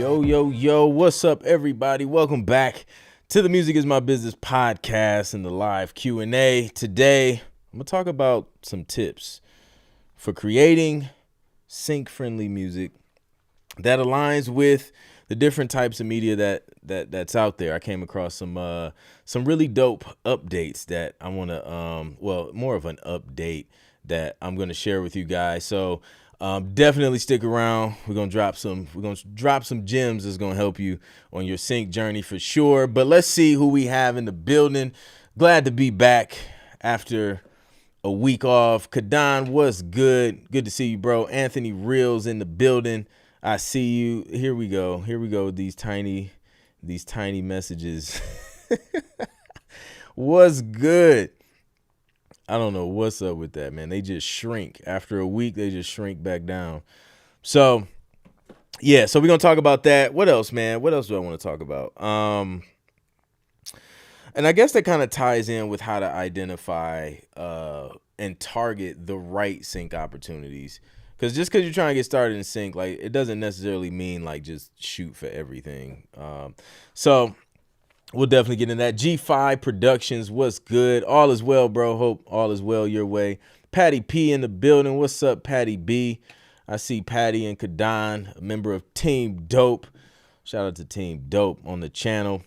Yo, what's up, everybody? Welcome back to the Music is My Business podcast and the live Q&A. Today, I'm going to talk about some tips for creating sync-friendly music that aligns with the different types of media that's out there. I came across some really dope updates that I want to, more of an update that I'm going to share with you guys. So definitely stick around. We're gonna drop some gems that's gonna help you on your sync journey for sure. But let's see who we have in the building. Glad to be back after a week off. Kadan, what's good? Good to see you, bro. Anthony Reels in the building. I see you. Here we go. These tiny messages. What's good? I don't know what's up with that, man. They just shrink. After a week, they just shrink back down. So, yeah. So we're going to talk about that. What else, man? What else do I want to talk about? And I guess that kind of ties in with how to identify and target the right sync opportunities. Because just because you're trying to get started in sync, like, it doesn't necessarily mean, like, just shoot for everything. So we'll definitely get in that. G5 Productions, what's good? All is well, bro. Hope all is well your way. Patty P in the building. What's up, Patty B? I see Patty and Kadan, a member of Team Dope. Shout out to Team Dope on the channel.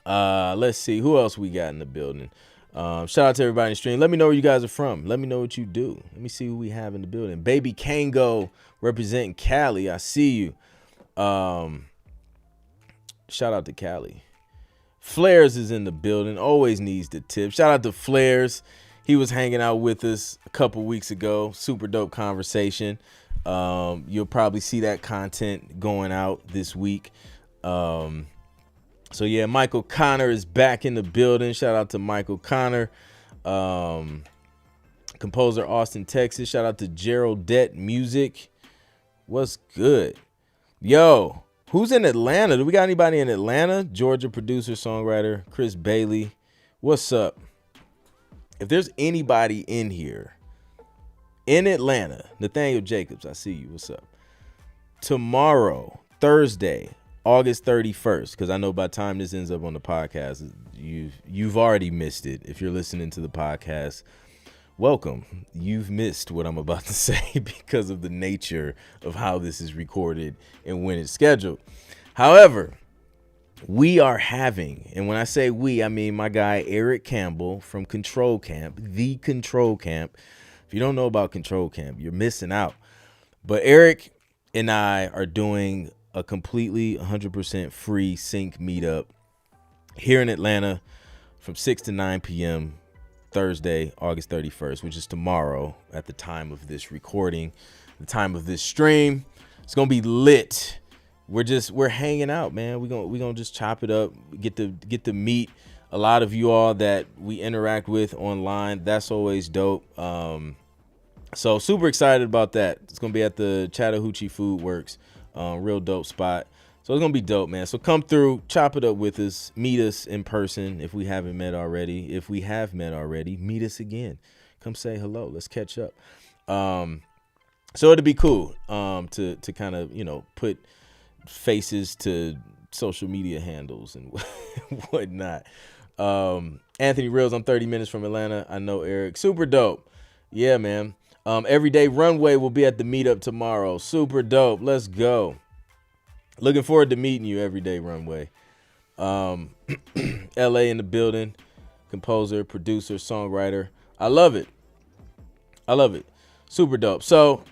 Let's see. Who else we got in the building? Shout out to everybody in the stream. Let me know where you guys are from. Let me know what you do. Let me see who we have in the building. Baby Kango representing Cali. I see you. Shout out to Cali. Flares is in the building, always needs the tip. Shout out to Flares. He was hanging out with us a couple weeks ago. Super dope conversation. You'll probably see that content going out this week. So yeah, Michael Connor is back in the building. Shout out to Michael Connor. Composer Austin, Texas. Shout out to Gerald Det Music. What's good? Yo. Who's in Atlanta? Do we got anybody in Atlanta? Georgia producer, songwriter, Chris Bailey. What's up? If there's anybody in here in Atlanta, Nathaniel Jacobs, I see you. What's up? Tomorrow, Thursday, August 31st, because I know by the time this ends up on the podcast, you've already missed it. If you're listening to the podcast, welcome. You've missed what I'm about to say because of the nature of how this is recorded and when it's scheduled. However, we are having, and when I say we, I mean my guy Eric Campbell from Control Camp, the Control Camp. If you don't know about Control Camp, you're missing out. But Eric and I are doing a completely 100% free sync meetup here in Atlanta from 6 to 9 p.m. Thursday, August 31st, which is tomorrow at the time of this recording, the time of this stream. It's going to be lit. We're hanging out, man. We're going to just chop it up, get to meet a lot of you all that we interact with online. That's always dope. So super excited about that. It's going to be at the Chattahoochee Food Works, real dope spot. So it's going to be dope, man. So come through, chop it up with us, meet us in person if we haven't met already. If we have met already, meet us again. Come say hello. Let's catch up. So it'd be cool to kind of, put faces to social media handles and whatnot. Anthony Reels, I'm 30 minutes from Atlanta. I know Eric. Super dope. Yeah, man. Everyday Runway will be at the meetup tomorrow. Super dope. Let's go. Looking forward to meeting you, Everyday Runway. LA in the building. Composer, producer, songwriter. I love it. Super dope. So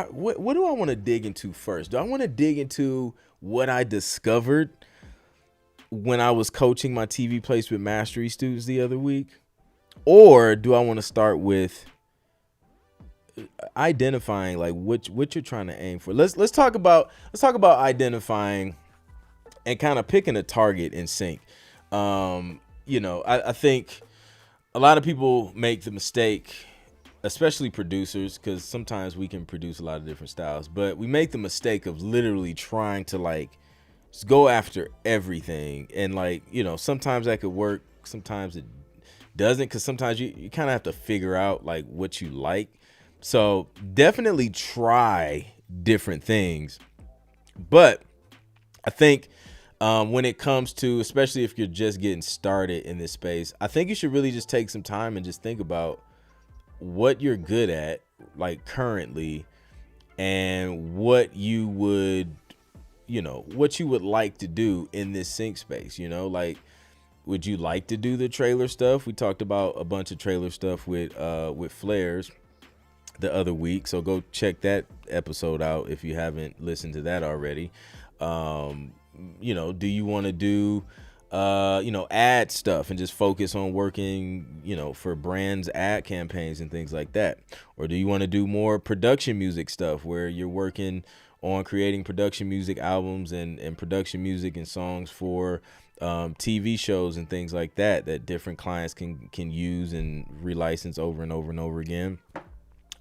what do I want to dig into first? Do I want to dig into what I discovered when I was coaching my TV placement mastery students the other week? Or do I want to start with identifying like what you're trying to aim for? Let's talk about identifying and kind of picking a target in sync. I think a lot of people make the mistake, especially producers, because sometimes we can produce a lot of different styles, but we make the mistake of literally trying to like just go after everything. And sometimes that could work, sometimes it doesn't, because sometimes you kind of have to figure out like what you like. So definitely try different things But I think when it comes to, especially if you're just getting started in this space, I think you should really just take some time and just think about what you're good at, like currently, and what you would, what you would like to do in this sync space. Like, would you like to do the trailer stuff? We talked about a bunch of trailer stuff with Flares the other week, so go check that episode out if you haven't listened to that already. Do you want to do ad stuff and just focus on working for brands ad campaigns and things like that? Or do you want to do more production music stuff where you're working on creating production music albums and production music and songs for TV shows and things like that different clients can use and relicense over and over and over again?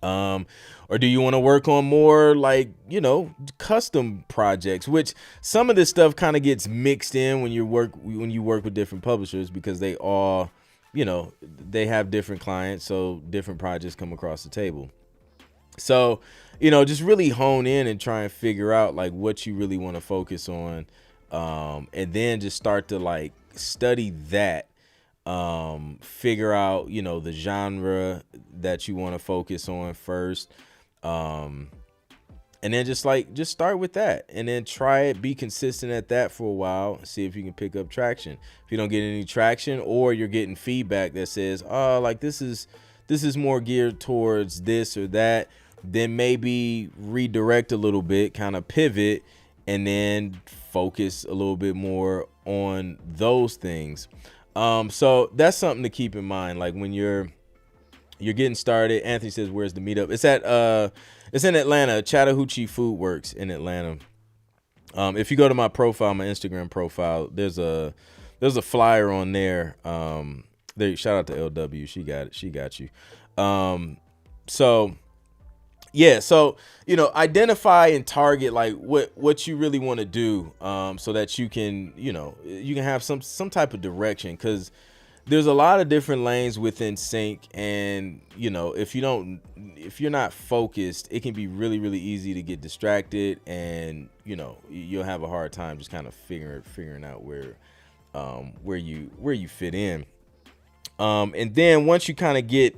Or do you want to work on more like, custom projects, which some of this stuff kind of gets mixed in when you work with different publishers, because they all, they have different clients. So different projects come across the table. So, just really hone in and try and figure out like what you really want to focus on. And then just start to like study that. Figure out the genre that you want to focus on first, and then just start with that, and then try it, be consistent at that for a while, see if you can pick up traction. If you don't get any traction, or you're getting feedback that says, oh, like this is more geared towards this or that, then maybe redirect a little bit, kind of pivot, and then focus a little bit more on those things. So that's something to keep in mind. Like when you're getting started. Anthony says, where's the meetup? It's in Atlanta, Chattahoochee Food Works in Atlanta. If you go to my profile, my Instagram profile, there's a flyer on there. Shout out to LW. She got it. She got you. So identify and target like what you really want to do, so that you can have some type of direction, because there's a lot of different lanes within sync, and if you're not focused, it can be really, really easy to get distracted, and you'll have a hard time just kind of figuring out where you fit in. And then once you kind of get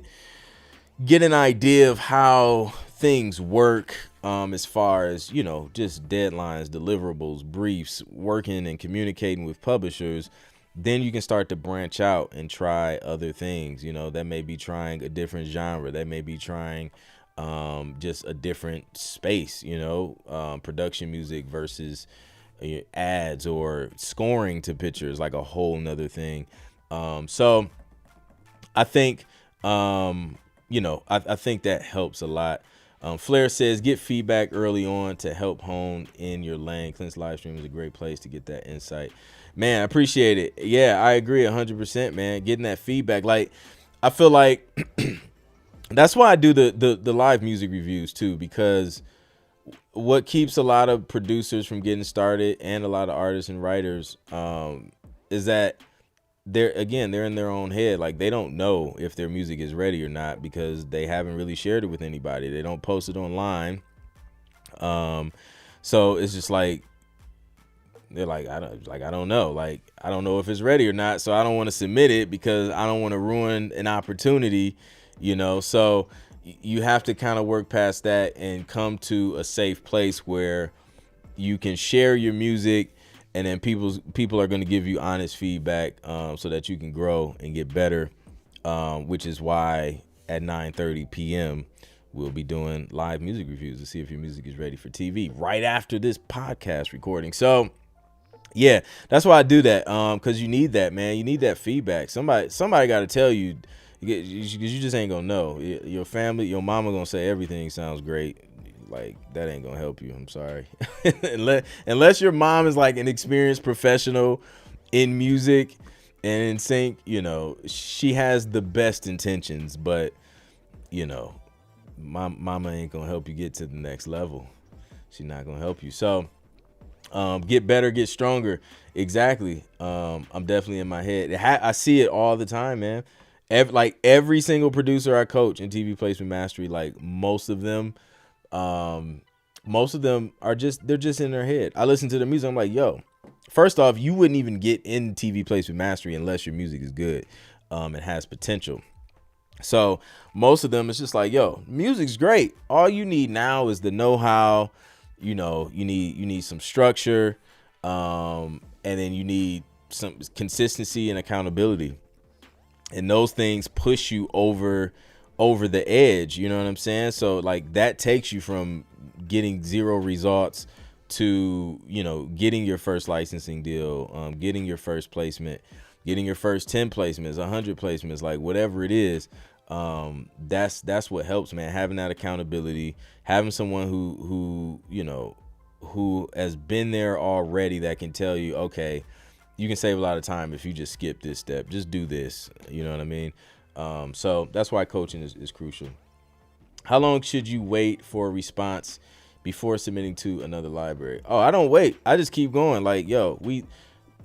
an idea of how things work, as far as just deadlines, deliverables, briefs, working and communicating with publishers, then you can start to branch out and try other things. That may be trying a different genre, that may be trying just a different space, production music versus ads, or scoring to pictures, like a whole nother thing. So I think I think that helps a lot. Flair says, get feedback early on to help hone in your lane. Clint's live stream is a great place to get that insight. Man, I appreciate it. Yeah, I agree 100%, man. Getting that feedback. Like, I feel like that's why I do the live music reviews too, because what keeps a lot of producers from getting started, and a lot of artists and writers, is that they're in their own head. Like, they don't know if their music is ready or not, because they haven't really shared it with anybody. They don't post it online. So it's just like, they're like, I don't know. Like, I don't know if it's ready or not, so I don't want to submit it because I don't want to ruin an opportunity, So you have to kind of work past that and come to a safe place where you can share your music, and then people are going to give you honest feedback, so that you can grow and get better, which is why at 9:30 p.m. we'll be doing live music reviews to see if your music is ready for TV right after this podcast recording. So yeah, that's why I do that, because you need that, man. You need that feedback. Somebody got to tell you, because you just ain't gonna know. Your family, your mama gonna say everything sounds great. Like, that ain't gonna help you. I'm sorry. Unless your mom is like an experienced professional in music and in sync, she has the best intentions, but mama ain't gonna help you get to the next level. She's not gonna help you. So get better, get stronger. Exactly. I'm definitely in my head. I see it all the time, man. Every single producer I coach in TV placement mastery, like most of them, most of them are they're just in their head. I listen to the music. I'm like, yo, first off, you wouldn't even get in TV placement mastery unless your music is good, and has potential. So most of them, it's just like, yo, music's great. All you need now is the know-how. You need some structure, and then you need some consistency and accountability. And those things push you over the edge. You know what I'm saying? So like that takes you from getting 0 results to, getting your first licensing deal, getting your first placement, getting your first 10 placements, 100 placements, like whatever it is. That's what helps, man. Having that accountability, having someone who has been there already that can tell you, okay, you can save a lot of time if you just skip this step, just do this. You know what I mean? So that's why coaching is crucial. How long should you wait for a response before submitting to another library? Oh, I don't wait. I just keep going. Like, yo,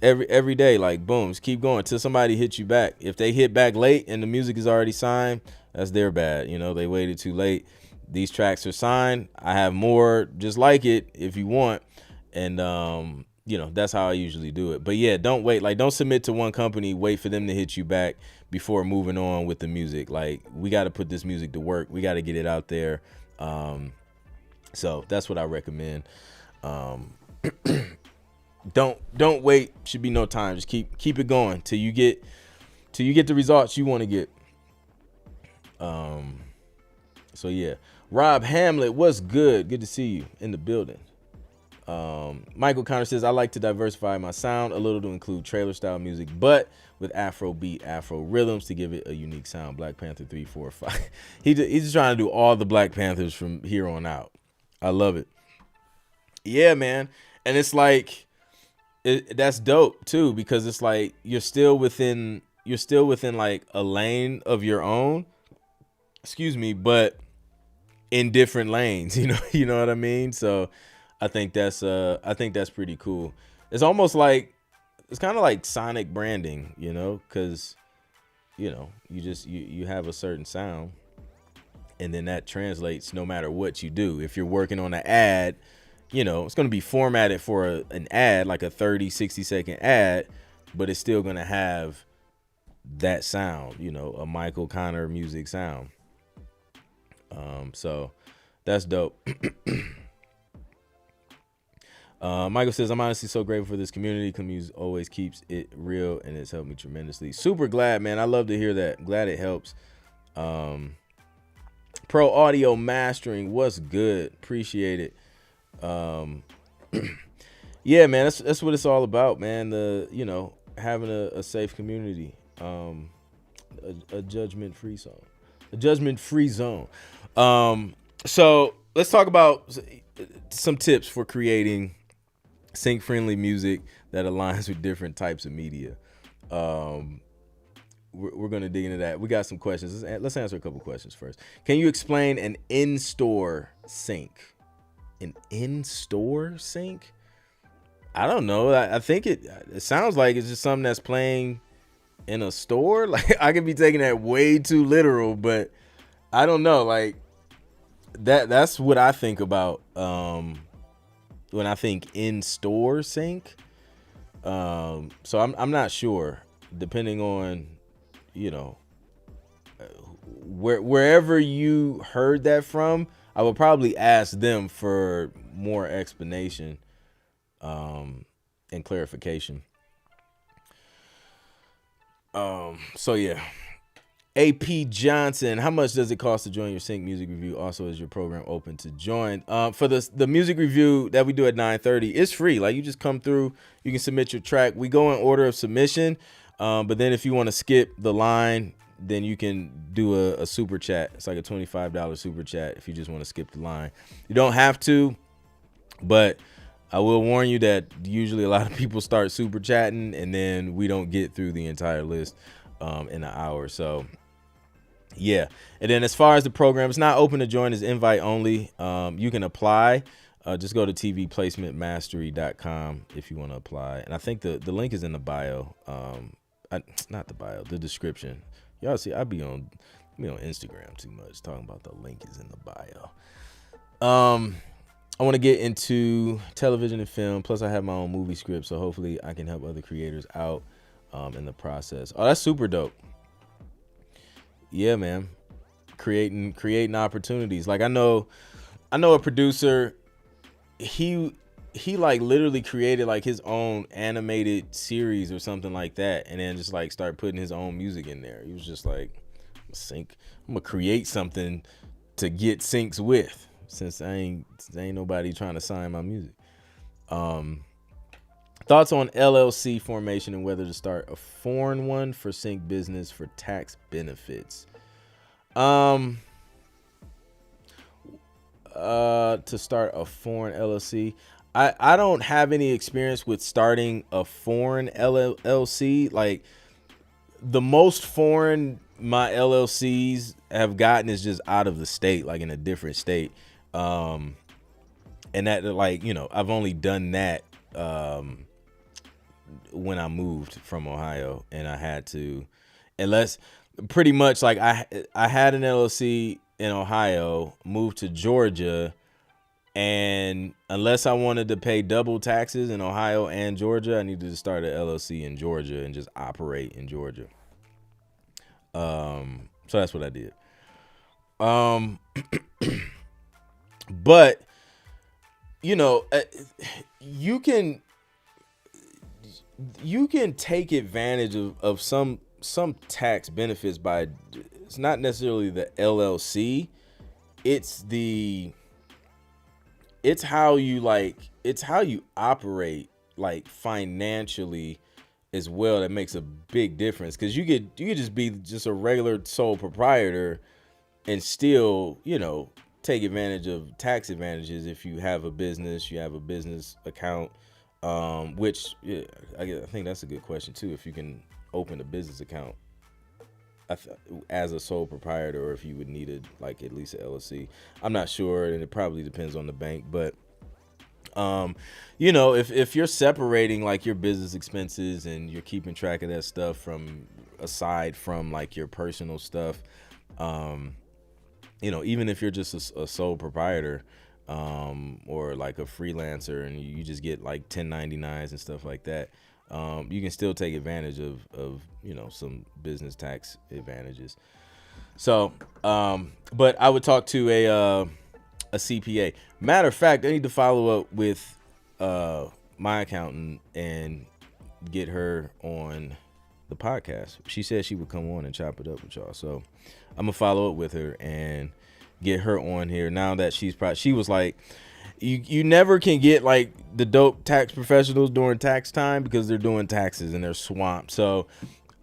every day, like, boom, just keep going till somebody hits you back. If they hit back late and the music is already signed, that's their bad. They waited too late. These tracks are signed. I have more just like it if you want. And, that's how I usually do it. But yeah, don't wait. Like, don't submit to one company, wait for them to hit you back before moving on with the music. Like, we got to put this music to work. We got to get it out there. So that's what I recommend. Don't wait. Should be no time. Just keep it going till you get the results you want to get. So yeah, Rob Hamlet, what's good? Good to see you in the building. Michael Connor says, I like to diversify my sound a little to include trailer style music, but with Afro beat, Afro rhythms to give it a unique sound. Black Panther 3, 4, 5. He's just trying to do all the Black Panthers from here on out. I love it. Yeah, man. And it's like, that's dope too, because it's like you're still within like a lane of your own, but in different lanes, you know what I mean? So I think that's pretty cool. It's almost like, it's kind of like sonic branding, because you have a certain sound, and then that translates no matter what you do. If you're working on an ad, it's going to be formatted for an ad, like a 30, 60-second ad, but it's still going to have that sound, a Michael Connor music sound. So that's dope. Michael says, I'm honestly so grateful for this community. Community always keeps it real, and it's helped me tremendously. Super glad, man. I love to hear that. Glad it helps. Pro Audio Mastering, what's good? Appreciate it. Yeah, man, that's what it's all about, man. Having a safe community, a judgment-free zone. So let's talk about some tips for creating sync-friendly music that aligns with different types of media. We're going to dig into that. We got some questions. Let's answer a couple questions first. Can you explain an in-store sync? An in-store sync? I don't know. I think it sounds like it's just something that's playing in a store. Like, I could be taking that way too literal, but I don't know. Like, that's what I think about when I think in-store sync. So I'm not sure, depending on wherever you heard that from. I would probably ask them for more explanation and clarification. So yeah. AP Johnson, how much does it cost to join your Sync Music Review? Also, is your program open to join? For the music review that we do at 9:30, it's free. Like, you just come through, you can submit your track. We go in order of submission, but then if you want to skip the line, then you can do a super chat. It's like a $25 super chat if you just want to skip the line. You don't have to, but I will warn you that usually a lot of people start super chatting, and then we don't get through the entire list in an hour. So yeah. And then as far as the program, it's not open to join, it's invite only. You can apply. Just go to tvplacementmastery.com if you want to apply. And I think the link is in the bio. Not the bio, the description. Y'all see, I be on Instagram too much talking about the link is in the bio. I want to get into television and film. Plus, I have my own movie script, so hopefully I can help other creators out in the process. Oh, that's super dope. Yeah, man. Creating opportunities. Like I know a producer. He like literally created like his own animated series or something like that, and then just like start putting his own music in there. He was just like, Sync. I'm gonna create something to get syncs with, since ain't nobody trying to sign my music. Thoughts on LLC formation and whether to start a foreign one for sync business for tax benefits. To start a foreign LLC. I don't have any experience with starting a foreign LLC. Like the most foreign my LLCs have gotten is just out of the state, like in a different state. And that, like, you know, I've only done that when I moved from Ohio, and I had to, unless pretty much like I had an LLC in Ohio, moved to Georgia, and unless I wanted to pay double taxes in Ohio and Georgia, I needed to start an LLC in Georgia and just operate in Georgia. So that's what I did. But you know, you can take advantage of some tax benefits by, it's not necessarily the LLC, it's how you operate like financially as well that makes a big difference. Because you could just be just a regular sole proprietor and still, you know, take advantage of tax advantages if you have a business, you have a business account, which yeah, I think that's a good question too. If you can open a business account as a sole proprietor, or if you would need it like at least an LLC. I'm not sure, and it probably depends on the bank, but you know, if you're separating like your business expenses and you're keeping track of that stuff from aside from like your personal stuff, you know, even if you're just a sole proprietor, or like a freelancer and you just get like 1099s and stuff like that, you can still take advantage of you know, some business tax advantages. So, but I would talk to a CPA. Matter of fact, I need to follow up with my accountant and get her on the podcast. She said she would come on and chop it up with y'all. So I'm gonna follow up with her and get her on here. Now that she was like, you never can get like the dope tax professionals during tax time because they're doing taxes and they're swamped. So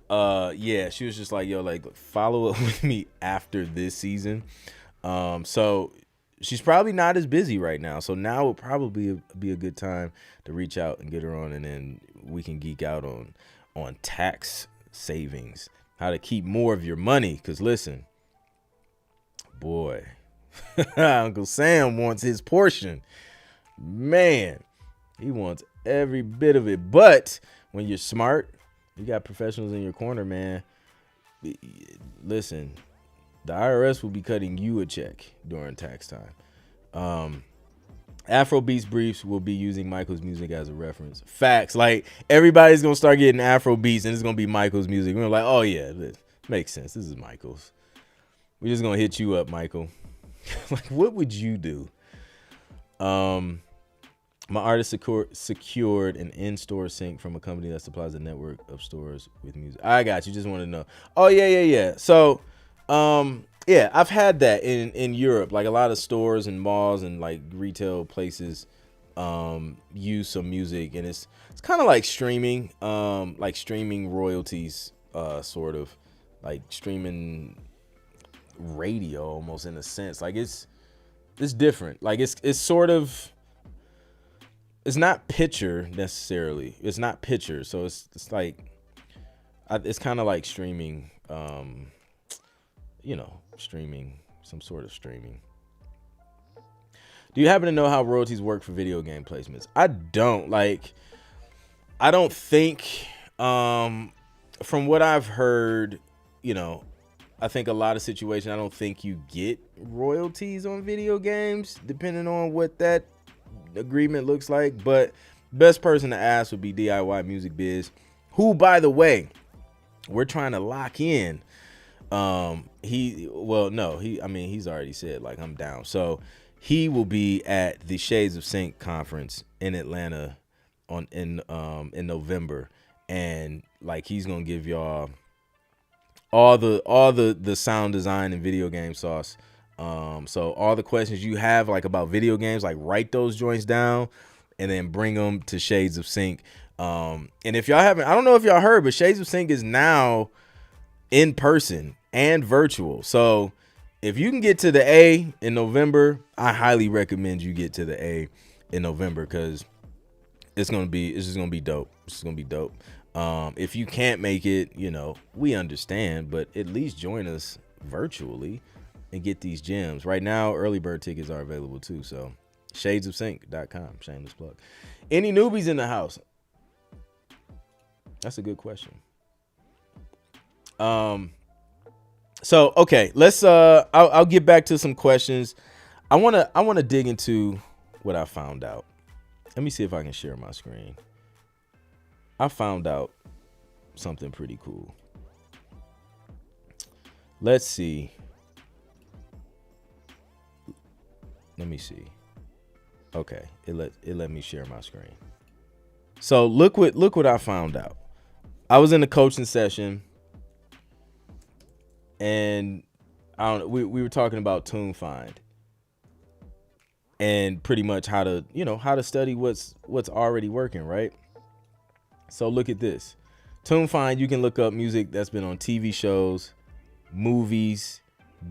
yeah, she was just like, yo, like follow up with me after this season. So she's probably not as busy right now. So now would probably be a good time to reach out and get her on, and then we can geek out on tax savings, how to keep more of your money. Cause listen, boy, Uncle Sam wants his portion. Man, he wants every bit of it. But when you're smart, you got professionals in your corner, man. Listen, the IRS will be cutting you a check during tax time. Afrobeats briefs will be using Michael's music as a reference. Facts. Like everybody's gonna start getting Afrobeats and it's gonna be Michael's music. We're like, oh yeah, this makes sense. This is Michael's. We're just gonna hit you up, Michael. Like, what would you do? My artist secured an InStore Sink from a company that supplies a network of stores with music. I got you. Just want to know. Oh yeah. So, yeah, I've had that in Europe. Like a lot of stores and malls and like retail places use some music, and it's kind of like streaming royalties, sort of like streaming radio almost in a sense. Like it's different. Like it's sort of, it's not picture necessarily. It's not picture. So it's like, it's kind of like streaming, streaming, some sort of streaming. Do you happen to know how royalties work for video game placements? I don't think, from what I've heard, I think a lot of situations, I don't think you get royalties on video games, depending on what that agreement looks like, but best person to ask would be DIY Music Biz, who, by the way, we're trying to lock in. He's already said, like, I'm down. So he will be at the Shades of Sync conference in Atlanta in November, and like he's gonna give y'all all the sound design and video game sauce. So all the questions you have, like, about video games, like, write those joints down and then bring them to Shades of Sync. And if y'all haven't, I don't know if y'all heard, but Shades of Sync is now in person and virtual. So if you can get to the A in November, I highly recommend you get to the A in November, because it's just gonna be dope. It's just gonna be dope. If you can't make it, we understand, but at least join us virtually and get these gems. Right now, early bird tickets are available too. So shadesofsync.com, shameless plug. Any newbies in the house? That's a good question. So okay, let's I'll get back to some questions. I wanna dig into what I found out. Let me see if I can share my screen. I found out something pretty cool. Let's see. Let me see. Okay, it let me share my screen. So look what I found out. I was in a coaching session, and we were talking about TuneFind and pretty much how to study what's already working, right? So look at this. TuneFind, you can look up music that's been on TV shows, movies,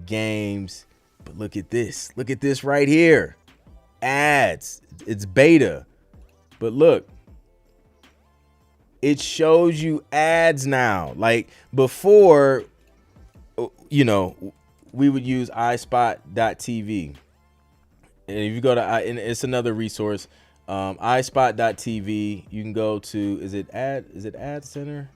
games, but look at this. Look at this right here. Ads. It's beta. But look, it shows you ads now. Like before, we would use iSpot.tv. And if you go to, and it's another resource, iSpot.tv, you can go to, is it Ad Center?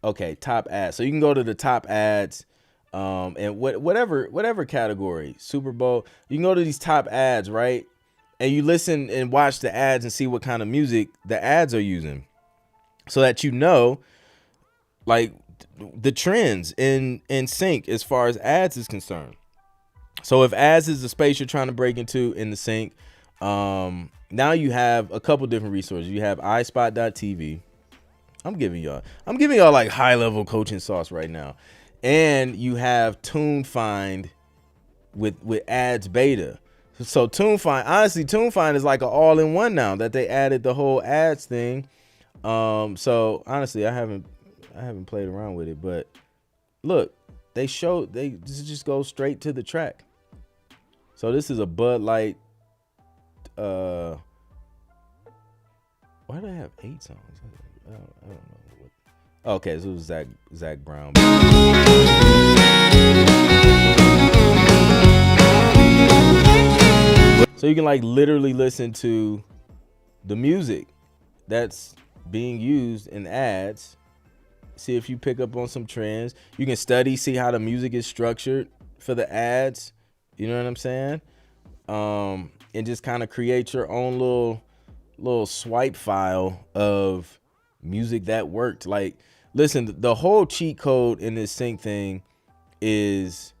Okay, top ads. So you can go to the top ads, and whatever category, Super Bowl, you can go to these top ads, right? And you listen and watch the ads and see what kind of music the ads are using, so that like the trends in sync as far as ads is concerned. So if ads is the space you're trying to break into in the sync, now you have a couple different resources. You have iSpot.tv. I'm giving y'all like high level coaching sauce right now. And you have TuneFind with ads beta. So TuneFind is like an all-in-one now that they added the whole ads thing. So honestly, I haven't played around with it, but look, they just go straight to the track. So this is a Bud Light. Why do I have 8 songs? I don't know. Okay, so it was Zach Brown. So you can like literally listen to the music that's being used in ads. See if you pick up on some trends. You can see how the music is structured for the ads. You know what I'm saying? And just kind of create your own little swipe file of music that worked. Like, listen, the whole cheat code in this sync thing is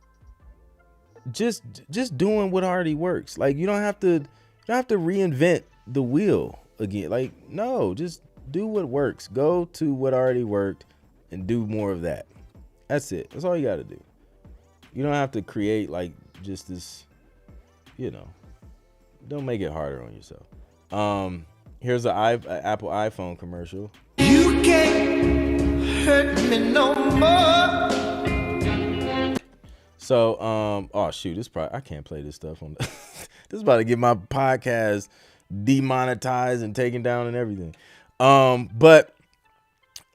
just doing what already works. Like, you don't have to reinvent the wheel again. Like, no, just do what works. Go to what already worked and do more of that. That's it. That's all you got to do. You don't have to create like just this, don't make it harder on yourself. Here's an Apple iPhone commercial. You can't hurt me no more. So, oh shoot, I can't play this stuff on this is about to get my podcast demonetized and taken down and everything. But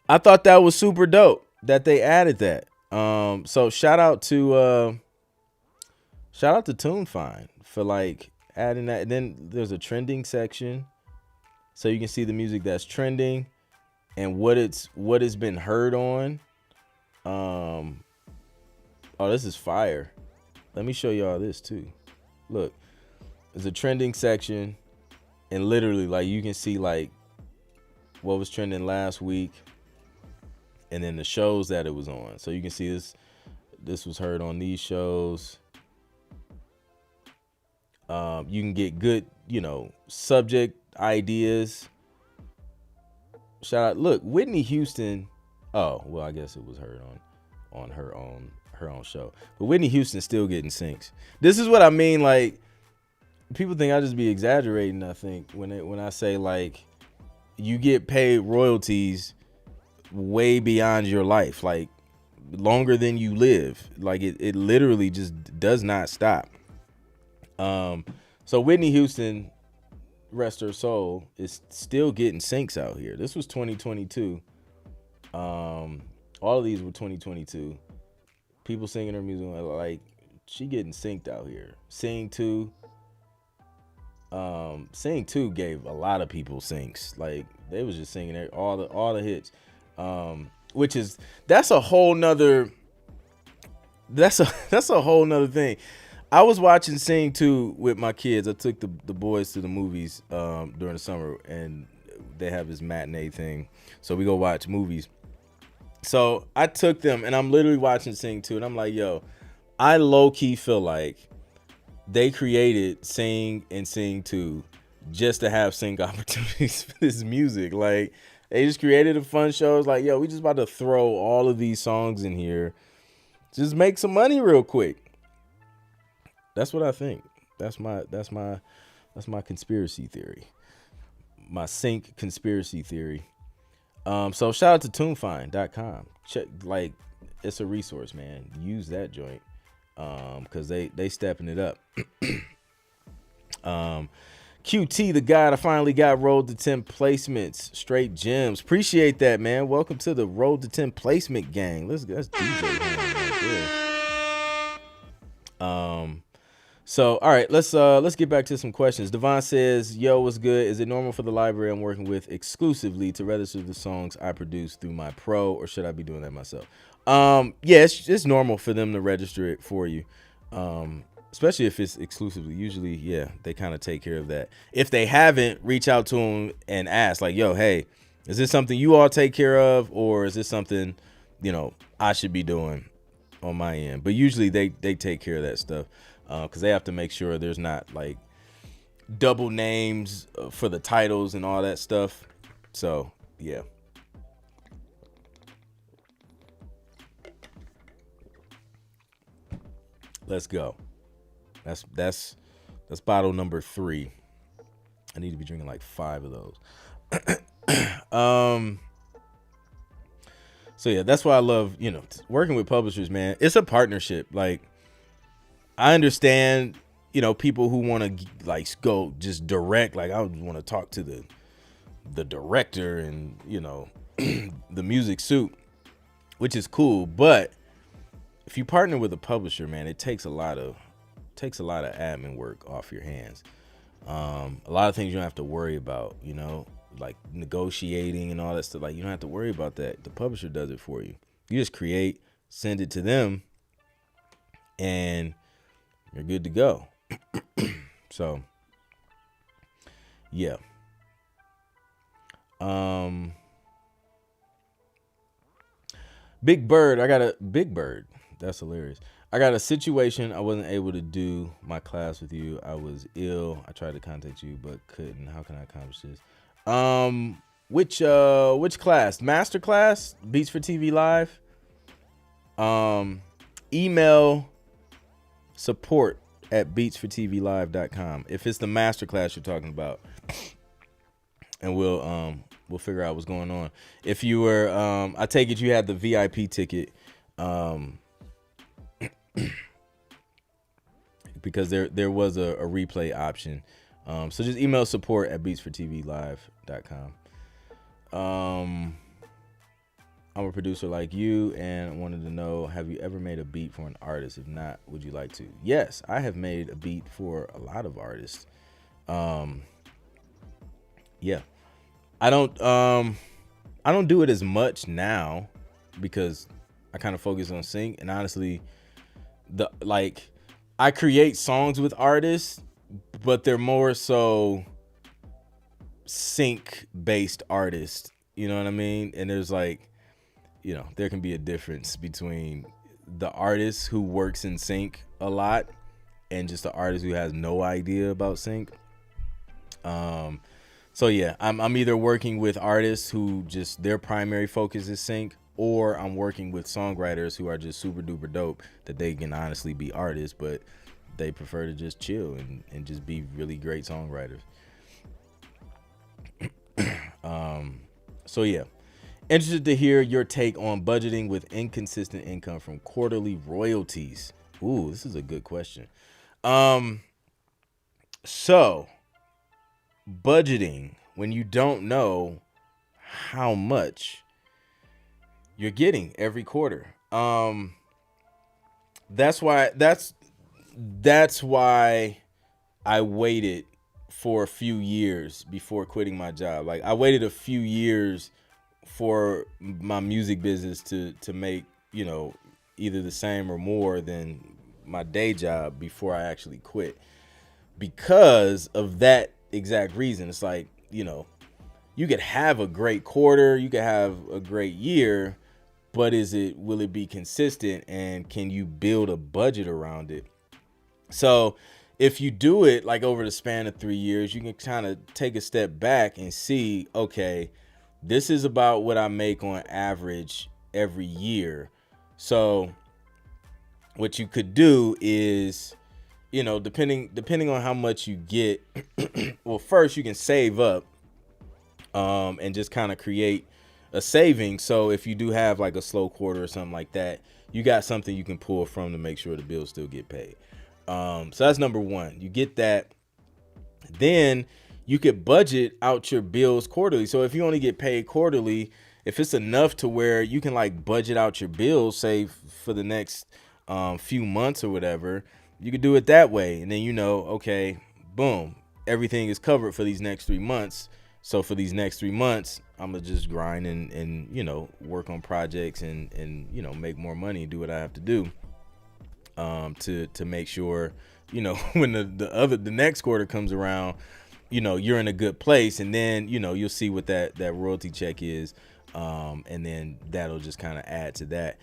I thought that was super dope that they added that. So shout out to TuneFind for like adding that. And then there's a trending section, so you can see the music that's trending and what it's been heard on. Oh, this is fire. Let me show y'all this too. Look, there's a trending section. And literally, like, you can see like what was trending last week, and then the shows that it was on. So you can see this was heard on these shows. You can get good, subject ideas. Shout out, look, Whitney Houston. Oh, well, I guess it was heard on her own show. But Whitney Houston's still getting syncs. This is what I mean. Like, people think I just be exaggerating. I think when I say like you get paid royalties way beyond your life, like longer than you live. Like it literally just does not stop. So Whitney Houston, rest her soul, is still getting syncs out here. This was 2022. All of these were 2022. People singing her music, like she getting synced out here. Sing 2 gave a lot of people syncs. Like they was just singing all the hits. That's a whole nother thing. I was watching Sing 2 with my kids. I took the boys to the movies during the summer, and they have this matinee thing. So we go watch movies. So I took them, and I'm literally watching Sing 2, and I'm like, yo, I low-key feel like they created Sing and Sing 2 just to have sync opportunities for this music. Like, they just created a fun show. It's like, yo, we just about to throw all of these songs in here. Just make some money real quick. That's what I think. That's my conspiracy theory. My sync conspiracy theory. So shout out to TuneFind.com. Check, like, it's a resource, man. Use that joint. Cause they stepping it up. QT the God, I finally got road to 10 placements. Straight gems. Appreciate that, man. Welcome to the road to 10 placement gang. That's DJ right there. So, all right, let's get back to some questions. Devon says, yo, what's good? Is it normal for the library I'm working with exclusively to register the songs I produce through my pro, or should I be doing that myself? Yeah, it's normal for them to register it for you. Especially if it's exclusively. Usually, yeah, they kind of take care of that. If they haven't, reach out to them and ask, like, yo, hey, is this something you all take care of, or is this something, I should be doing on my end? But usually they take care of that stuff. Because they have to make sure there's not like double names for the titles and all that stuff. So yeah. Let's go. That's bottle number 3. I need to be drinking like 5 of those. So yeah, that's why I love working with publishers, man. It's a partnership. Like, I understand, people who want to like go just direct. Like, I want to talk to the director and the music suit, which is cool. But if you partner with a publisher, man, it takes a lot of admin work off your hands. A lot of things you don't have to worry about, like negotiating and all that stuff. Like, you don't have to worry about that. The publisher does it for you. You just create, send it to them, and you're good to go. So, yeah. Big Bird. That's hilarious. I got a situation. I wasn't able to do my class with you. I was ill. I tried to contact you, but couldn't. How can I accomplish this? Which class? Master class? Beats for TV Live? Email support@beatsfortvlive.com if it's the master class you're talking about, and we'll figure out what's going on. If you were I take it you had the VIP ticket, because there was a replay option, so just email support@beatsfortvlive.com. I'm a producer like you and wanted to know, have you ever made a beat for an artist? If not, would you like to? Yes, I have made a beat for a lot of artists. Yeah. I don't do it as much now because I kind of focus on sync, and honestly, I create songs with artists, but they're more so sync based artist, you know what I mean? And there's like, there can be a difference between the artist who works in sync a lot and just the artist who has no idea about sync. So yeah, I'm either working with artists who just their primary focus is sync, or I'm working with songwriters who are just super duper dope that they can honestly be artists, but they prefer to just chill and just be really great songwriters. So yeah, interested to hear your take on budgeting with inconsistent income from quarterly royalties. Ooh, this is a good question. So budgeting when you don't know how much you're getting every quarter. That's why I waited for a few years before quitting my job. Like, I waited a few years for my music business to make, either the same or more than my day job before I actually quit, because of that exact reason. It's like, you could have a great quarter, you could have a great year, but will it be consistent, and can you build a budget around it? So if you do it like over the span of 3 years, you can kind of take a step back and see, okay, this is about what I make on average every year. So what you could do is, depending on how much you get, well, first you can save up, and just kind of create a saving. So if you do have like a slow quarter or something like that, you got something you can pull from to make sure the bills still get paid. So that's number one. You get that. Then you could budget out your bills quarterly. So if you only get paid quarterly, if it's enough to where you can like budget out your bills, say for the next few months or whatever, you could do it that way. And then, okay, boom, everything is covered for these next 3 months. So for these next 3 months, I'm gonna just grind and work on projects and make more money and do what I have to do to make sure, when the next quarter comes around, you're in a good place. And then, you'll see what that royalty check is. And then that'll just kind of add to that.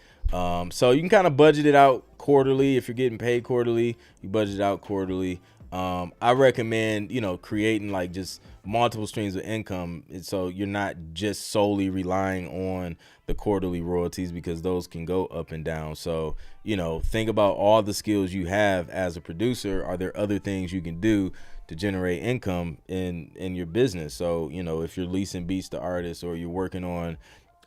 So you can kind of budget it out quarterly. If you're getting paid quarterly, you budget it out quarterly. I recommend, creating like just multiple streams of income. So you're not just solely relying on the quarterly royalties, because those can go up and down. So, think about all the skills you have as a producer. Are there other things you can do to generate income in your business? So, if you're leasing beats to artists, or you're working on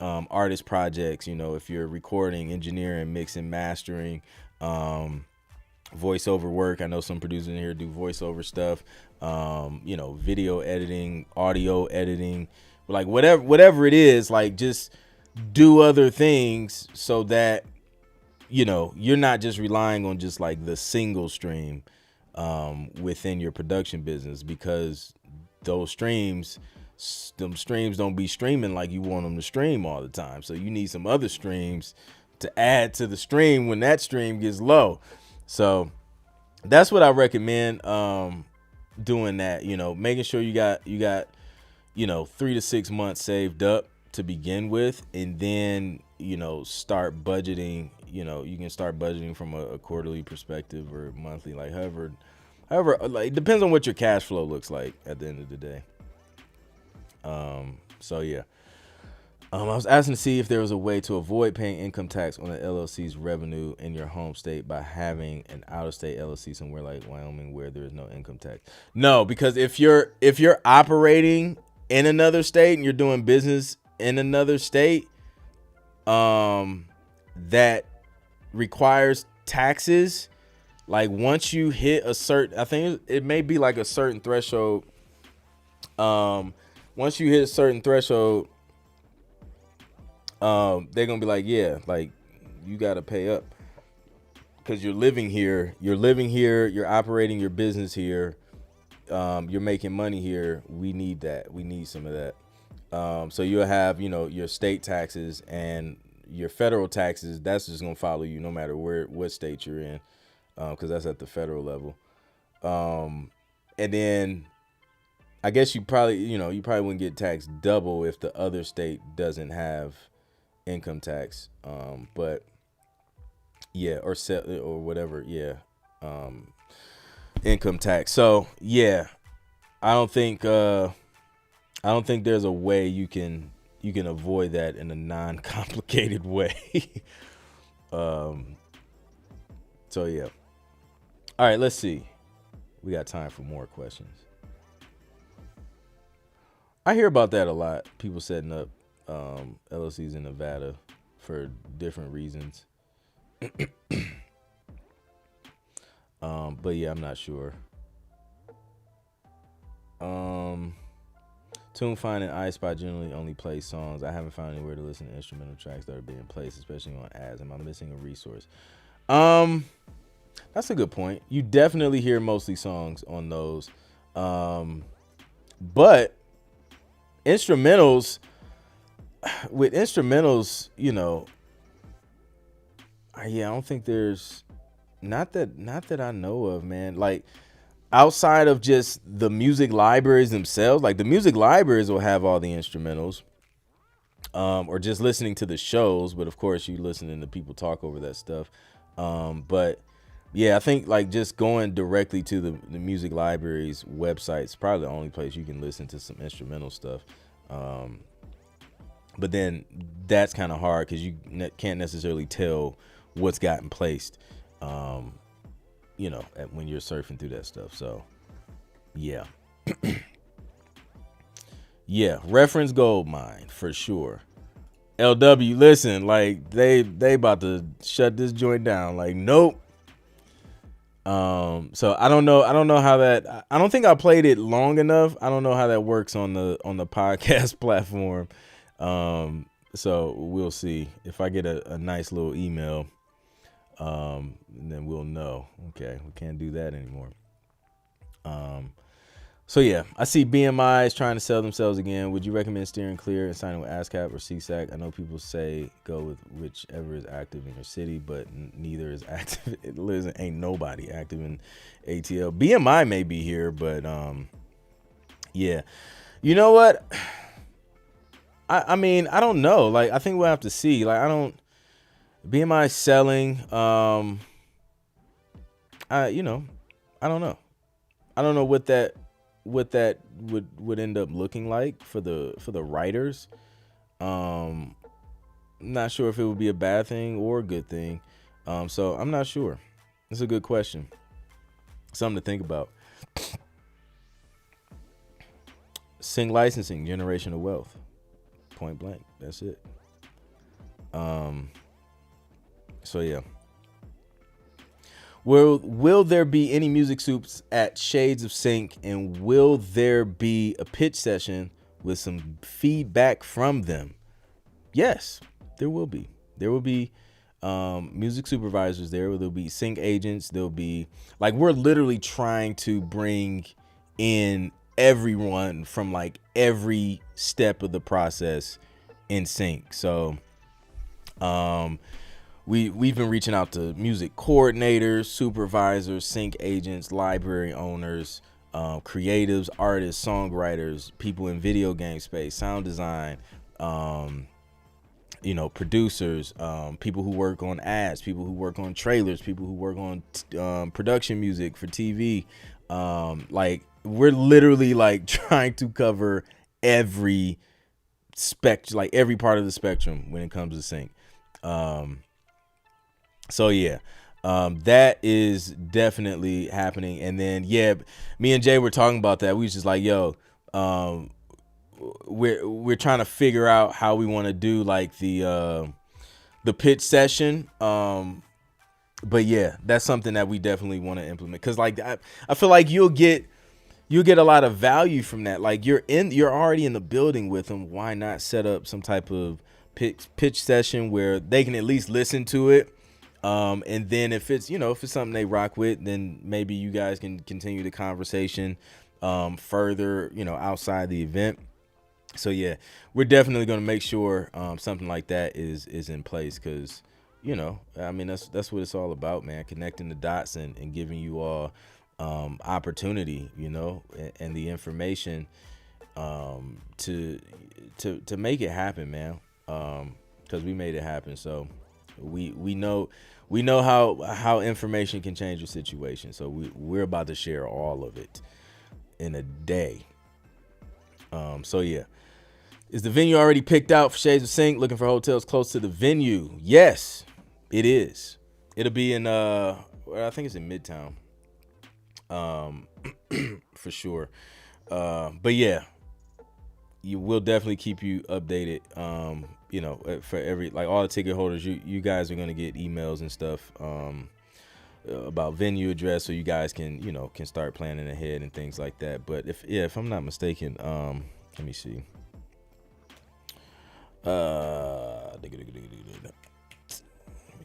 artist projects, if you're recording, engineering, mixing, mastering, voiceover work. I know some producers in here do voiceover stuff, video editing, audio editing, like whatever it is, like just do other things so that, you're not just relying on just like the single stream within your production business, because those streams don't be streaming like you want them to stream all the time. So you need some other streams to add to the stream when that stream gets low. So that's what I recommend, doing that, making sure you got 3 to 6 months saved up to begin with, and then, start budgeting. You can start budgeting from a quarterly perspective or monthly, like however, like, it depends on what your cash flow looks like at the end of the day. So yeah. I was asking to see if there was a way to avoid paying income tax on the LLC's revenue in your home state by having an out-of-state LLC somewhere like Wyoming where there is no income tax. No, because if you're operating in another state and you're doing business in another state, that requires taxes. Like, once you hit a certain, I think it may be like a certain threshold. Once you hit a certain threshold, they're gonna be like, yeah, like, you gotta pay up because you're living here, you're operating your business here, you're making money here. We need that. We need some of that. So you'll have, your state taxes and your federal taxes. That's just gonna follow you no matter what state you're in, because that's at the federal level. And then I guess you probably wouldn't get taxed double if the other state doesn't have income tax. But yeah, or whatever. Yeah, income tax. So yeah, I don't think there's a way you can avoid that in a non-complicated way. So yeah. All right, let's see. We got time for more questions. I hear about that a lot. People setting up LLCs in Nevada for different reasons. But yeah, I'm not sure. TuneFind and iSpot generally only play songs. I haven't found anywhere to listen to instrumental tracks that are being placed, especially on ads. Am I missing a resource? That's a good point. You definitely hear mostly songs on those. But instrumentals, I don't think there's not that I know of, man. Like outside of just the music libraries themselves, like the music libraries will have all the instrumentals, or just listening to the shows. But of course, you listening to people talk over that stuff. But yeah, I think like just going directly to the music library's website is probably the only place you can listen to some instrumental stuff. But then that's kind of hard because you can't necessarily tell what's gotten placed, when you're surfing through that stuff. So yeah. Yeah, reference gold mine for sure. LW, listen, like they about to shut this joint down. Like, nope. So I don't know how that. I don't think I played it long enough. I don't know how that works on the podcast platform. So we'll see if I get a nice little email. Then we'll know. Okay, we can't do that anymore. So yeah, I see BMI is trying to sell themselves again. Would you recommend steering clear and signing with ASCAP or CSAC? I know people say go with whichever is active in your city, but neither is active. Ain't nobody active in ATL. BMI may be here, but yeah. You know what? I mean, I don't know. Like, I think we'll have to see. Like, BMI selling. I don't know. I don't know what that would end up looking like for the writers. Not sure if it would be a bad thing or a good thing. So I'm not sure. It's a good question. Something to think about. Sing licensing, generational wealth. Point blank. That's it. So yeah. Will there be any music soups at Shades of Sink, and will there be a pitch session with some feedback from them? Yes, there will be. There will be music supervisors there. There'll be sync agents. There'll be, like, we're literally trying to bring in everyone from like every step of the process in sync. So we've been reaching out to music coordinators, supervisors, sync agents, library owners, creatives, artists, songwriters, people in video game space, sound design, producers, people who work on ads, people who work on trailers, people who work on production music for TV. Like, we're literally like trying to cover every every part of the spectrum when it comes to sync. So yeah, that is definitely happening. And then yeah, me and Jay were talking about that. We was just like, yo, we're trying to figure out how we want to do like the pitch session. But yeah, that's something that we definitely want to implement, because like I feel like you'll get a lot of value from that. Like, you're already in the building with them. Why not set up some type of pitch session where they can at least listen to it? And then if it's something they rock with, then maybe you guys can continue the conversation further, outside the event. So yeah, we're definitely going to make sure something like that is in place, because I mean, that's what it's all about, man. Connecting the dots and giving you all opportunity, and the information to make it happen, man. Because we made it happen, so we know how information can change a situation. So we're about to share all of it in a day. So yeah. Is the venue already picked out for Shades of Sink? Looking for hotels close to the venue? Yes, it is. It'll be in I think it's in Midtown. For sure. But yeah, you will definitely keep you updated. For every, like, all the ticket holders, you guys are gonna get emails and stuff about venue address, so you guys can start planning ahead and things like that. But if I'm not mistaken, let me see. Let me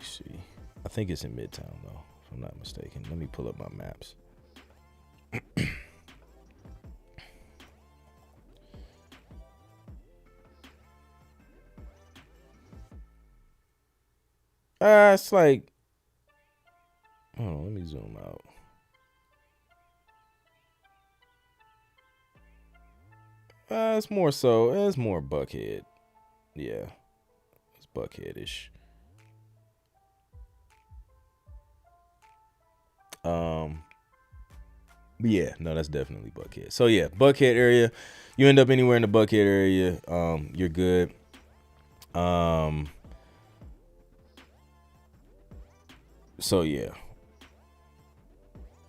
see. I think it's in Midtown though, if I'm not mistaken. Let me pull up my maps. It's like, hold on, let me zoom out. It's more Buckhead. Yeah, it's Buckhead-ish. But yeah, no, that's definitely Buckhead. So yeah, Buckhead area. You end up anywhere in the Buckhead area, you're good. So yeah.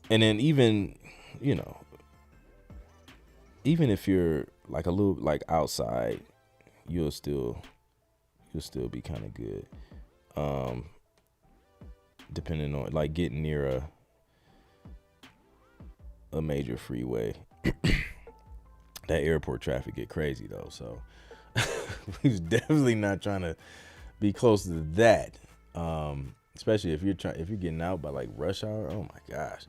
And then even if you're like a little like outside, you'll still be kind of good. Depending on, like, getting near a major freeway. That airport traffic get crazy though, so we're definitely not trying to be close to that. Especially if you're getting out by like rush hour. Oh my gosh.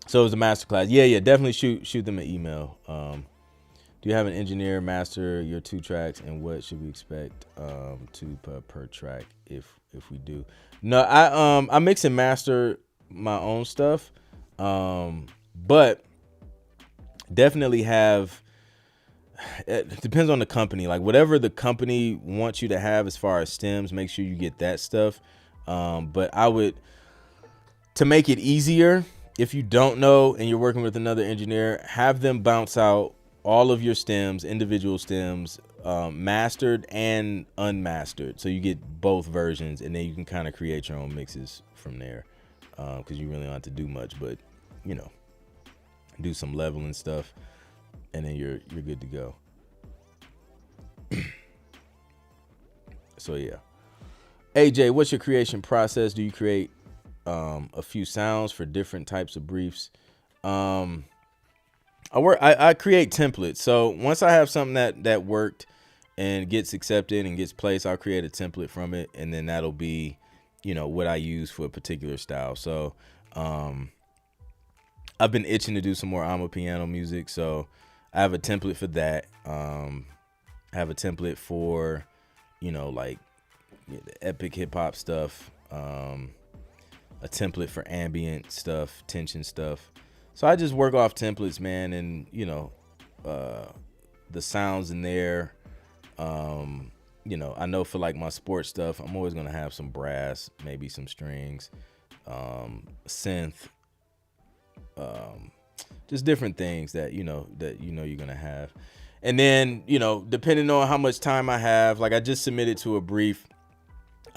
So it was a masterclass. Yeah, definitely shoot them an email. Do you have an engineer master your 2 tracks, and what should we expect per track if we do? No, I mix and master my own stuff, but definitely have. It depends on the company. Like, whatever the company wants you to have as far as stems, make sure you get that stuff. But I would, to make it easier, if you don't know and you're working with another engineer, have them bounce out all of your stems, individual stems, mastered and unmastered, so you get both versions, and then you can kind of create your own mixes from there. Because you really don't have to do much, but do some leveling stuff, and then you're good to go. So yeah. AJ, what's your creation process? Do you create a few sounds for different types of briefs? I create templates. So once I have something that worked and gets accepted and gets placed, I'll create a template from it, and then that'll be what I use for a particular style. So I've been itching to do some more piano music, so I have a template for that. I have a template for like epic hip hop stuff, a template for ambient stuff, tension stuff. So I just work off templates, man, and the sounds in there. I know for like my sports stuff, I'm always gonna have some brass, maybe some strings, synth, just different things that you're gonna have. And then depending on how much time I have, like I just submitted to a brief.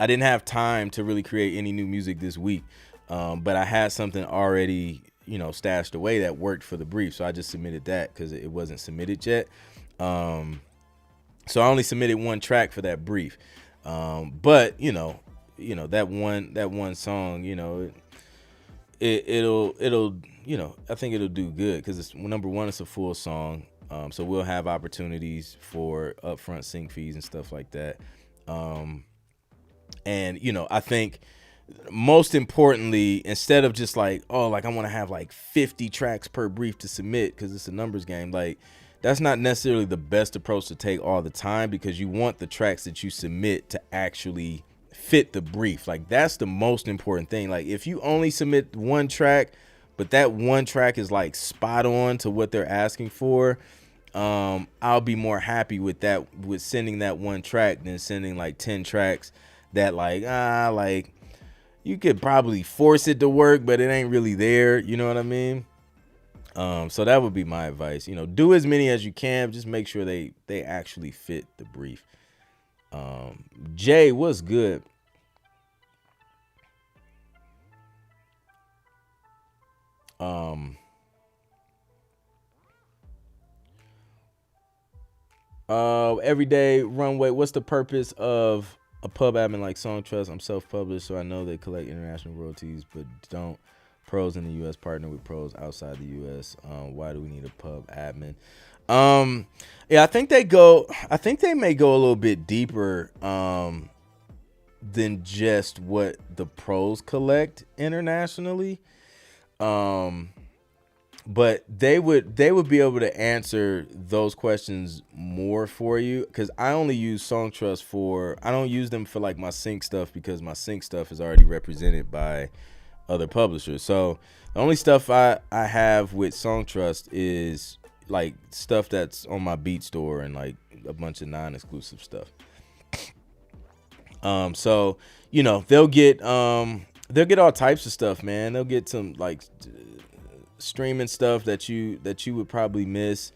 I didn't have time to really create any new music this week, but I had something already stashed away that worked for the brief, so I just submitted that because it wasn't submitted yet. So I only submitted 1 track for that brief, but that one song, it'll I think it'll do good because it's, number one, it's a full song, so we'll have opportunities for upfront sync fees and stuff like that. And I think most importantly, instead of just like, I want to have like 50 tracks per brief to submit because it's a numbers game, like that's not necessarily the best approach to take all the time, because you want the tracks that you submit to actually fit the brief. Like, that's the most important thing. Like, if you only submit one track, but that one track is like spot on to what they're asking for, I'll be more happy with that, with sending that one track than sending like 10 tracks that like you could probably force it to work, but it ain't really there. You know what I mean? So that would be my advice. Do as many as you can. Just make sure they actually fit the brief. Jay, what's good? Everyday runway. What's the purpose of a pub admin like Song Trust? I'm self-published, so I know they collect international royalties, but don't. Pros in the U.S. partner with pros outside the U.S. Why do we need a pub admin? Yeah, I think they may go a little bit deeper than just what the pros collect internationally. But they would be able to answer those questions more for you, because I only use Song Trust I don't use them for like my sync stuff, because my sync stuff is already represented by other publishers. So the only stuff I have with Song Trust is like stuff that's on my Beat Store and like a bunch of non-exclusive stuff. So they'll get all types of stuff, man. They'll get some like streaming stuff that you would probably miss,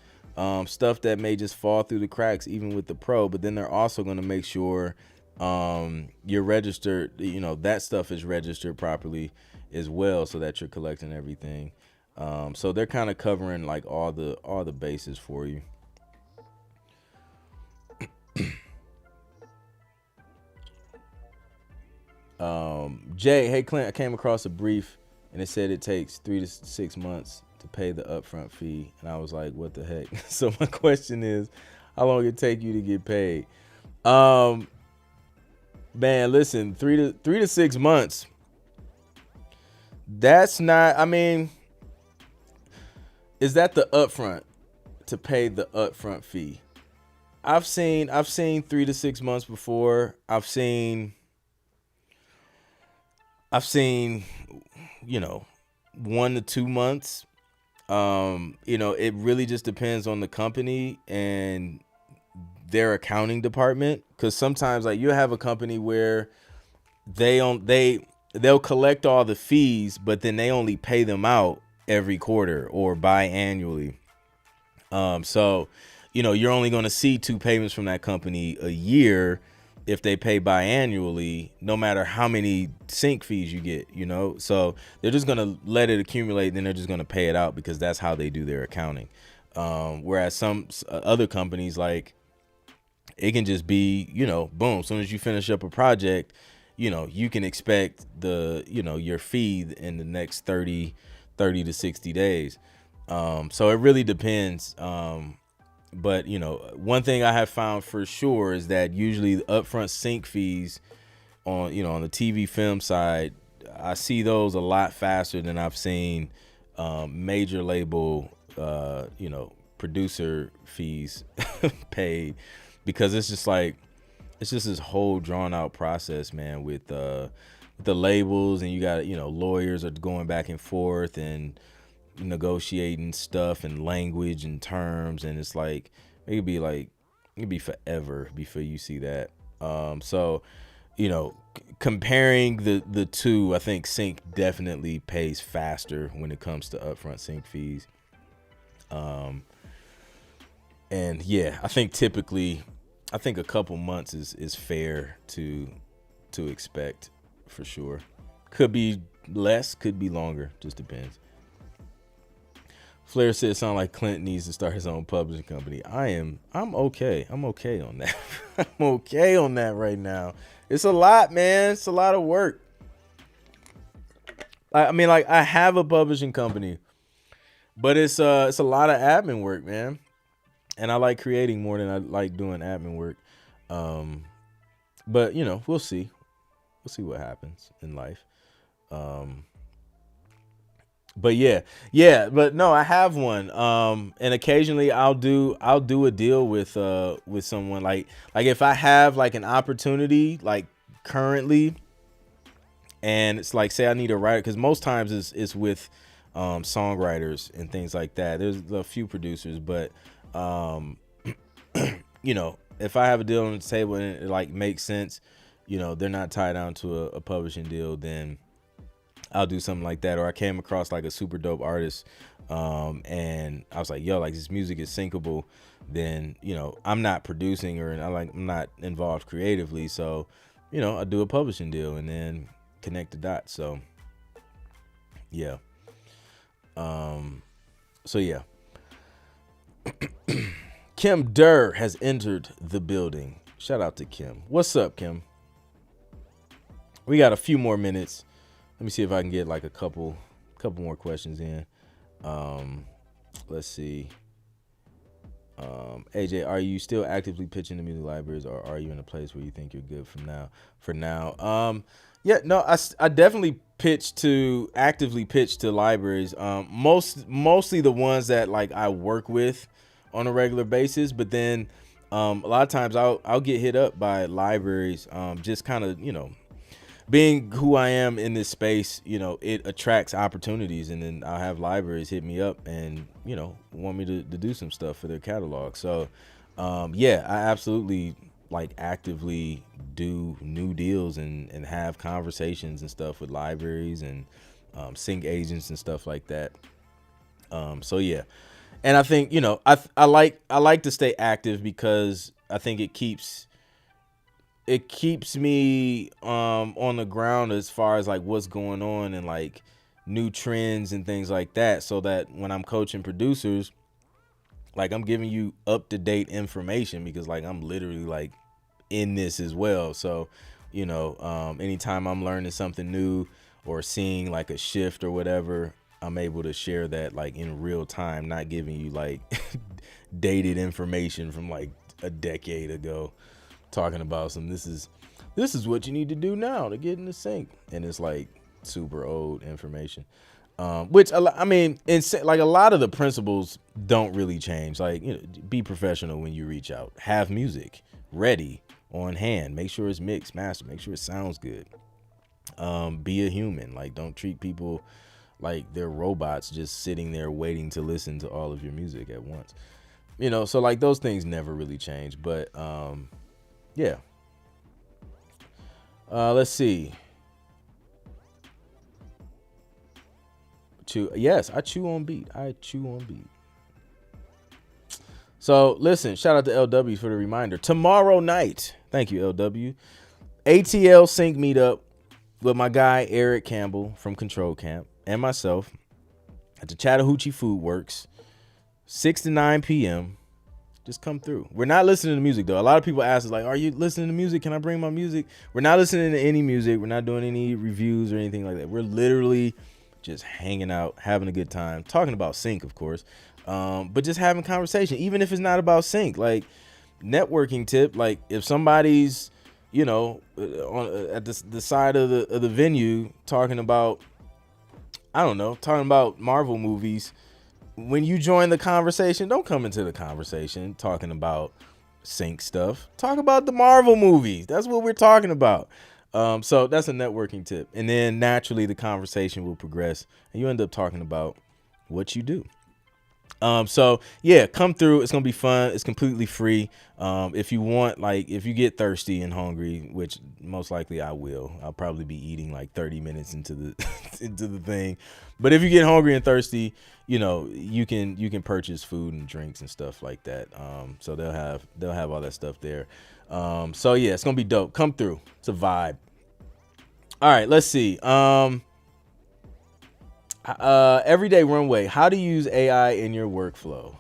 stuff that may just fall through the cracks even with the pro. But then they're also going to make sure you're registered, that stuff is registered properly as well, so that you're collecting everything. So they're kind of covering like all the bases for you. Jay, hey Clint, I came across a brief and it said it takes 3 to 6 months to pay the upfront fee, and I was like, what the heck? So my question is, how long it take you to get paid? Man, listen, 3 to 6 months. That's not, is that the upfront to pay the upfront fee? I've seen 3 to 6 months before. I've seen 1 to 2 months. It really just depends on the company and their accounting department, because sometimes like you have a company where they'll collect all the fees, but then they only pay them out every quarter or biannually. So you're only going to see 2 payments from that company a year if they pay biannually, no matter how many sync fees you get, so they're just going to let it accumulate, then they're just going to pay it out, because that's how they do their accounting. Whereas some other companies, like, it can just be, boom, as soon as you finish up a project, you can expect your fee in the next 30 to 60 days. So it really depends. But one thing I have found for sure is that usually the upfront sync fees on the TV film side, I see those a lot faster than I've seen major label producer fees paid, because it's just this whole drawn out process, man, with the labels, and you got lawyers are going back and forth and negotiating stuff and language and terms, and it's like it could be forever before you see that. So comparing the two, I think sync definitely pays faster when it comes to upfront sync fees. And yeah, I think typically a couple months is fair to expect, for sure. Could be less, could be longer, just depends. Flair said, "Sound like Clint needs to start his own publishing company." I'm okay. I'm okay on that. I'm okay on that right now. It's a lot, man. It's a lot of work. I have a publishing company, but it's a lot of admin work, man. And I like creating more than I like doing admin work. But we'll see. We'll see what happens in life. But but no, I have one. And occasionally I'll do a deal with someone, like if I have like an opportunity, like currently. And it's like, say I need a writer, because most times it's with songwriters and things like that. There's a few producers, but you know, if I have a deal on the table and it like makes sense, you know, they're not tied down to a publishing deal, then I'll do something like that. Or I came across like a super dope artist, and I was like, yo, like this music is syncable. Then, you know, I'm not producing or I'm not involved creatively, so, you know, I do a publishing deal and then connect the dots. So yeah. So yeah. Kim Durr has entered the building. Shout out to Kim. What's up, Kim? We got a few more minutes. Let me see if I can get like a couple more questions in. Let's see. AJ, are you still actively pitching to music libraries, or are you in a place where you think you're good for now? Yeah, no, I definitely actively pitch to libraries. Mostly the ones that like I work with on a regular basis, but then a lot of times I'll get hit up by libraries, just kind of, you know, being who I am in this space, you know, it attracts opportunities, and then I'll have libraries hit me up and, you know, want me to do some stuff for their catalog. So, yeah, I absolutely like actively do new deals and have conversations and stuff with libraries and sync agents and stuff like that. So yeah, and I think, you know, I like to stay active because I think it keeps me on the ground as far as like what's going on and like new trends and things like that, so that when I'm coaching producers, like I'm giving you up-to-date information, because like I'm literally like in this as well. So, you know, anytime I'm learning something new or seeing like a shift or whatever, I'm able to share that like in real time, not giving you like dated information from like a decade ago, talking about this is what you need to do now to get in the sync, and it's like super old information, which I mean, like a lot of the principles don't really change. Like, you know, be professional when you reach out, have music ready on hand, make sure it's mixed, master, make sure it sounds good. Be a human, like don't treat people like they're robots just sitting there waiting to listen to all of your music at once, you know. So like those things never really change, but yeah. Let's see. Yes, I chew on beat. So listen, shout out to LW for the reminder. Tomorrow night, thank you, LW. ATL Sync meetup with my guy Eric Campbell from Control Camp and myself at the Chattahoochee Food Works, 6 to 9 p.m. Just come through. We're not listening to music though. A lot of people ask us like, are you listening to music? Can I bring my music? We're not listening to any music. We're not doing any reviews or anything like that. We're literally just hanging out, having a good time, talking about sync, of course, but just having conversation, even if it's not about sync. Like, networking tip, like if somebody's, you know, at the side of the venue talking about, I don't know, talking about Marvel movies, when you join the conversation, don't come into the conversation talking about sync stuff. Talk about the Marvel movies. That's what we're talking about. So that's a networking tip. And then naturally the conversation will progress and you end up talking about what you do. So yeah, come through. It's going to be fun. It's completely free. If you want, like, if you get thirsty and hungry, which most likely I will, I'll probably be eating like 30 minutes into the, into the thing. But if you get hungry and thirsty, you know, you can purchase food and drinks and stuff like that. So they'll have all that stuff there. So yeah, it's going to be dope. Come through. It's a vibe. All right, let's see. Everyday Runway, how to use AI in your workflow.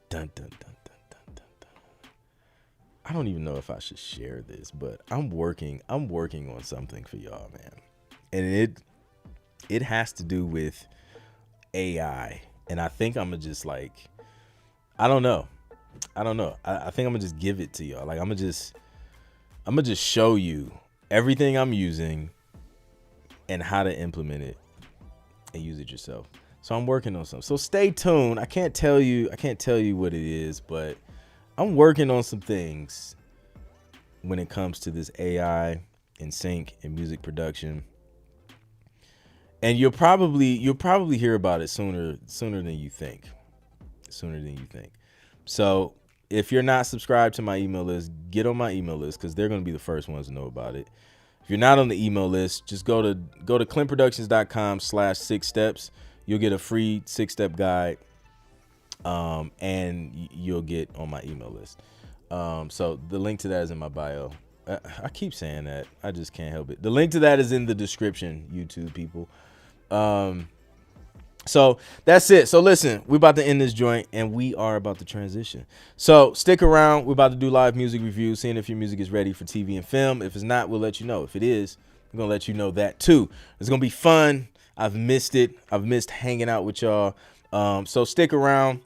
Dun, dun, dun, dun, dun, dun, dun. I don't even know if I should share this, but I'm working on something for y'all, man. And it has to do with AI. And I think I'm gonna just like, I don't know. I think I'm gonna just give it to y'all. Like I'm gonna just show you everything I'm using and how to implement it and use it yourself. So I'm working on something. So stay tuned. I can't tell you what it is, but I'm working on some things when it comes to this AI and sync and music production. And you'll probably hear about it sooner than you think. So if you're not subscribed to my email list, get on my email list, because they're going to be the first ones to know about it. If you're not on the email list, just go to clintproductions.com/6 steps. You'll get a free 6-step guide, and you'll get on my email list. So the link to that is in my bio. I keep saying that. I just can't help it. The link to that is in the description, YouTube people. So that's it. So listen, we're about to end this joint, and we are about to transition. So stick around. We're about to do live music reviews, seeing if your music is ready for TV and film. If it's not, we'll let you know. If it is, we're going to let you know that too. It's going to be fun. I've missed it. I've missed hanging out with y'all. So stick around,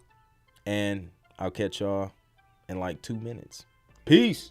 and I'll catch y'all in like 2 minutes. Peace.